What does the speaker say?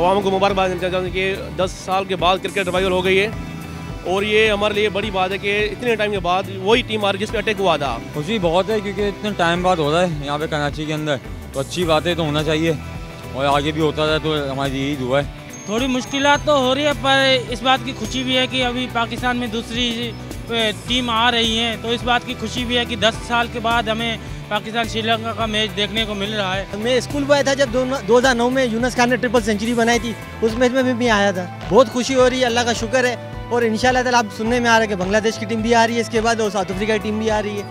आवाम को मुबारकबाद देना चाहता हूँ कि 10 साल के बाद क्रिकेट रिवाइवल हो गई है और ये हमारे लिए बड़ी बात है कि इतने टाइम के बाद वही टीम आ रही जिस पे अटैक हुआ था। खुशी बहुत है क्योंकि इतने टाइम बाद हो रहा है यहाँ पे कराची के अंदर, तो अच्छी बातें तो होना चाहिए और आगे भी होता रहे तो हमारी यही दुआ है। थोड़ी मुश्किलात तो हो रही है पर इस बात की खुशी भी है कि अभी पाकिस्तान में दूसरी टीम आ रही है, तो इस बात की खुशी भी है कि 10 साल के बाद हमें पाकिस्तान श्रीलंका का मैच देखने को मिल रहा है। मैं स्कूल में आया था जब 2009 में यूनुस खान ने ट्रिपल सेंचुरी बनाई थी, उस मैच में भी आया था। बहुत खुशी हो रही है, अल्लाह का शुक्र है। और इंशाल्लाह ताला आप सुनने में आ रहा है कि बांग्लादेश की टीम भी आ रही है, इसके बाद साउथ अफ्रीका की टीम भी आ रही है।